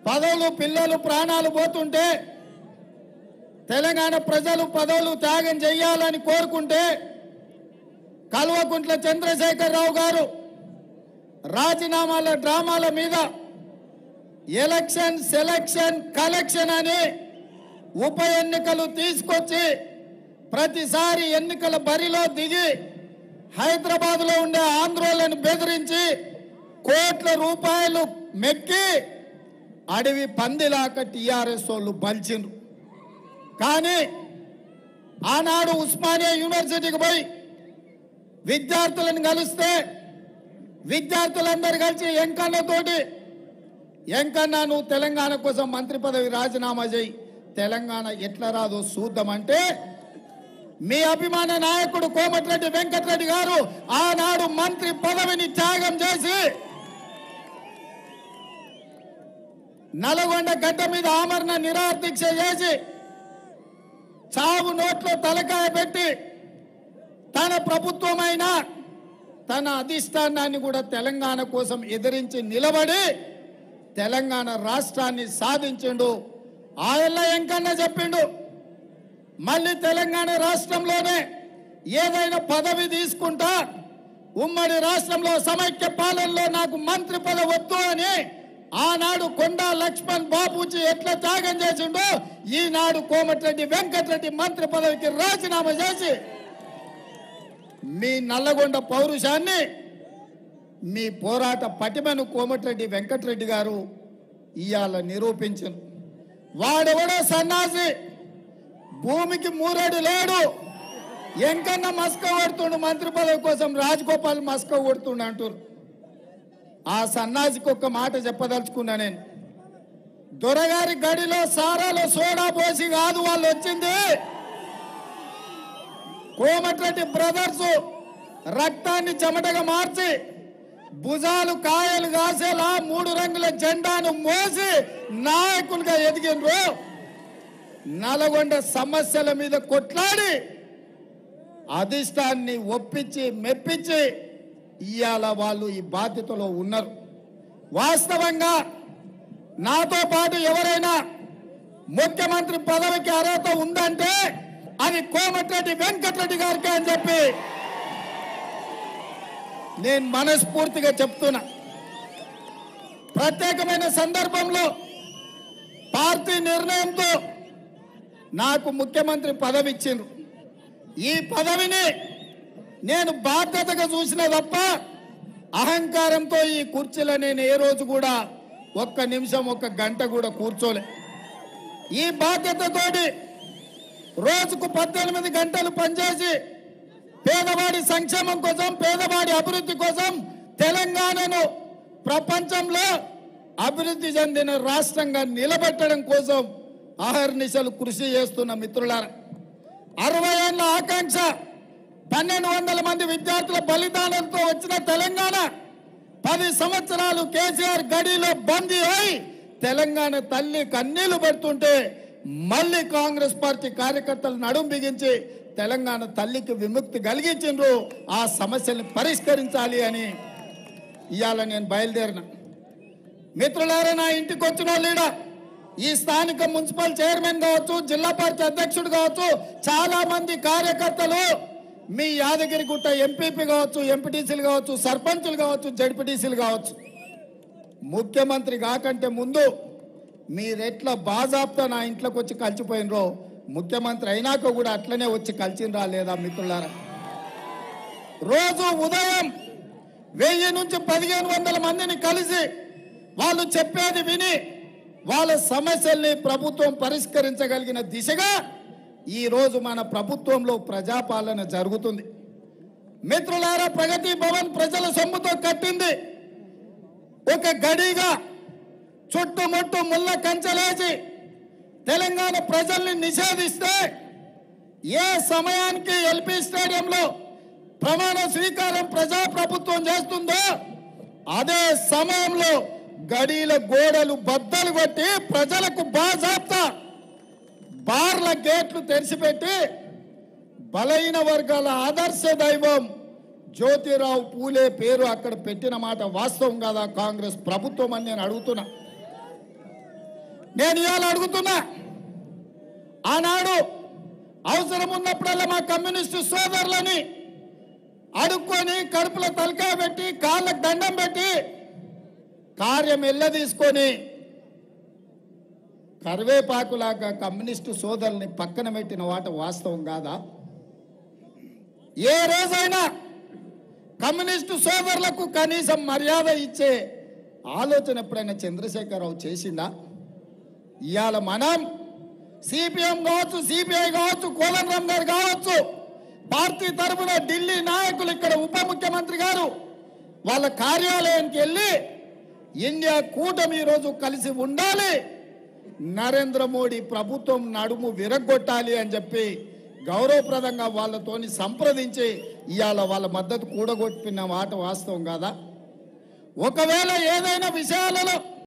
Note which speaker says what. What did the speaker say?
Speaker 1: పదవులు పిల్లలు ప్రాణాలు పోతుంటే తెలంగాణ ప్రజలు పదవులు త్యాగం చేయాలని కోరుకుంటే కల్వకుంట్ల చంద్రశేఖరరావు గారు రాజీనామాల డ్రామాల మీద ఎలక్షన్ సెలక్షన్ కలెక్షన్ అని ఉప ఎన్నికలు తీసుకొచ్చి ప్రతిసారి ఎన్నికల బరిలో దిగి హైదరాబాద్లో ఉండే ఆంధ్రోలను బెదిరించి కోట్ల రూపాయలు మెక్కి అడవి పందిలాక టీఆర్ఎస్ వాళ్ళు బలిచిండ్రు. కానీ ఆనాడు ఉస్మానియా యూనివర్సిటీకి పోయి విద్యార్థులను కలిస్తే విద్యార్థులందరూ కలిసి ఎంకన్నతోటి ఎంకన్నా నువ్వు తెలంగాణ కోసం మంత్రి పదవి రాజీనామా చేయి, తెలంగాణ ఎట్లా రాదో చూద్దామంటే మీ అభిమాన నాయకుడు కోమటిరెడ్డి వెంకటరెడ్డి గారు ఆనాడు మంత్రి పదవిని త్యాగం చేసి నల్గొండ గడ్డ మీద ఆమరణ నిరాదీక్ష చేసి చావు నోట్లో తలకాయ పెట్టి తన ప్రభుత్వమైన తన అధిష్టానాన్ని కూడా తెలంగాణ కోసం ఎదిరించి నిలబడి తెలంగాణ రాష్ట్రాన్ని సాధించిండు. ఆయన ఎంకన్నా చెప్పిండు మళ్ళీ తెలంగాణ రాష్ట్రంలోనే ఏదైనా పదవి తీసుకుంటా, ఉమ్మడి రాష్ట్రంలో సమైక్య పాలనలో నాకు మంత్రి పదవి వద్దు అని ఆనాడు కొండా లక్ష్మణ్ బాబూజీ ఎట్లా త్యాగం చేసిండో ఈనాడు కోమటిరెడ్డి వెంకటరెడ్డి మంత్రి పదవికి రాజీనామా చేసి మీ నల్లగొండ పౌరుషాన్ని మీ పోరాట పటిమను కోమటిరెడ్డి వెంకటరెడ్డి గారు ఇవాళ నిరూపించారు. వాడెవడో సన్నాసి, భూమికి మూరేడు లేడు, ఎంకన్నా మస్క కొడుతుండు మంత్రి పదవి కోసం, రాజగోపాల్ మస్క కొడుతుండు అంటారు. ఆ సన్నాసికి ఒక్క మాట చెప్పదలుచుకున్నా నేను. దొరగారి గడిలో సారాలో సోడా పోసి కాదు వాళ్ళు వచ్చింది. కోమటిరెడ్డి బ్రదర్స్ రక్తాన్ని చెమటగా మార్చి భుజాలు కాయలు కాసేలా 3 రంగుల జెండాను మోసి నాయకులుగా ఎదిగినరు. నల్గొండ సమస్యల మీద కొట్లాడి అధిష్టాన్ని ఒప్పించి మెప్పించి ఇవాళ వాళ్ళు ఈ బాధ్యతలో ఉన్నారు. వాస్తవంగా నాతో పాటు ఎవరైనా ముఖ్యమంత్రి పదవికి అర్హత ఉందంటే అది కోమటిరెడ్డి వెంకటరెడ్డి గారికి అని చెప్పి నేను మనస్ఫూర్తిగా చెప్తున్నా. ప్రత్యేకమైన సందర్భంలో పార్టీ నిర్ణయంతో నాకు ముఖ్యమంత్రి పదవి ఇచ్చిండ్రు. ఈ పదవిని నేను బాధ్యతగా చూసిన తప్ప అహంకారంతో ఈ కుర్చీలో నేను ఏ రోజు కూడా ఒక్క నిమిషం ఒక్క గంట కూడా కూర్చోలే. ఈ బాధ్యతతోటి రోజుకు 18 గంటలు పనిచేసి పేదవాడి సంక్షేమం కోసం, పేదవాడి అభివృద్ధి కోసం తెలంగాణను ప్రపంచంలో అభివృద్ధి చెందిన రాష్ట్రంగా నిలబెట్టడం కోసం అహర్నిశలు కృషి చేస్తున్న మిత్రులారా, 60 ఏళ్ల ఆకాంక్ష 1200 మంది విద్యార్థుల బలిదానంతో వచ్చిన తెలంగాణ 10 సంవత్సరాలు కేసీఆర్ గడిలో బందీ అయి తెలంగాణ తల్లి కన్నీళ్లు పెడుతుంటే మళ్ళీ కాంగ్రెస్ పార్టీ కార్యకర్తలు నడుం బిగించి తెలంగాణ తల్లికి విముక్తి కలిగించిండ్రు. ఆ సమస్యల్ని పరిష్కరించాలి అని ఇవాళ నేను బయలుదేరిన. మిత్రులారా, నా ఇంటికి వచ్చిన లీడ ఈ స్థానిక మున్సిపల్ చైర్మన్ కావచ్చు, జిల్లా పార్టీ అధ్యక్షుడు కావచ్చు, చాలా మంది కార్యకర్తలు మీ యాదగిరిగుట్ట ఎంపీపీ కావచ్చు, ఎంపీటీసీలు కావచ్చు, సర్పంచులు కావచ్చు, జడ్పీటీసీలు కావచ్చు, ముఖ్యమంత్రి కాకంటే ముందు మీరెట్లా బాజాబ్తా నా ఇంట్లోకి వచ్చి కలిసిపోయినరో ముఖ్యమంత్రి అయినాక కూడా అట్లనే వచ్చి కలిసినరా లేదా మిత్రులారా? రోజు ఉదయం 1000 నుంచి 1500 మందిని కలిసి వాళ్ళు చెప్పేది విని వాళ్ళ సమస్యల్ని ప్రభుత్వం పరిష్కరించగలిగిన దిశగా ఈ రోజు మన ప్రభుత్వంలో ప్రజాపాలన జరుగుతుంది. మిత్రులారా, ప్రగతి భవన్ ప్రజల సొమ్ముతో కట్టింది. ఒక గడిగా చుట్టుముట్టు ముళ్ళ కంచెలేసి తెలంగాణ ప్రజల్ని నిషేధిస్తే ఏ సమయానికి ఎల్పీ స్టేడియంలో ప్రమాణ స్వీకారం ప్రజాప్రభుత్వం చేస్తుందో అదే సమయంలో గడీల గోడలు బద్దలు కొట్టి ప్రజలకు బాజాప్తా బార్ల గేట్లు తెరిచిపెట్టి బలైన వర్గాల ఆదర్శ దైవం జ్యోతిరావు పూలే పేరు అక్కడ పెట్టిన మాట వాస్తవం కాదా కాంగ్రెస్ ప్రభుత్వం అని నేను అడుగుతున్నా. నేను ఇవాళ అడుగుతున్నా, ఆనాడు అవసరం ఉన్నప్పుడల్లా మా కమ్యూనిస్టు సోదరులని అడుక్కొని కడుపులో తలకాయ పెట్టి కాళ్ళకు దండం పెట్టి కార్యం ఎల్లదీసుకొని కరివేపాకులాగా కమ్యూనిస్టు సోదరుల్ని పక్కన పెట్టిన వాట వాస్తవం కాదా? ఏ రోజైనా కమ్యూనిస్టు సోదరులకు కనీసం మర్యాద ఇచ్చే ఆలోచన ఎప్పుడైనా చంద్రశేఖరరావు చేసిందా? ఇవాళ మనం సిపిఎం కావచ్చు, సిపిఐ కావచ్చు, కోదండరాం గారు కావచ్చు, పార్టీ తరఫున ఢిల్లీ నాయకులు ఇక్కడ ఉప ముఖ్యమంత్రి గారు వాళ్ళ కార్యాలయానికి వెళ్ళి ఇండియా కూటమి ఈరోజు కలిసి ఉండాలి, నరేంద్ర మోడీ ప్రభుత్వం నడుము విరగొట్టాలి అని చెప్పి గౌరవప్రదంగా వాళ్ళతోని సంప్రదించి ఇవాళ వాళ్ళ మద్దతు కూడగొట్టిన మాట వాస్తవం కాదా? ఒకవేళ ఏదైనా విషయాలలో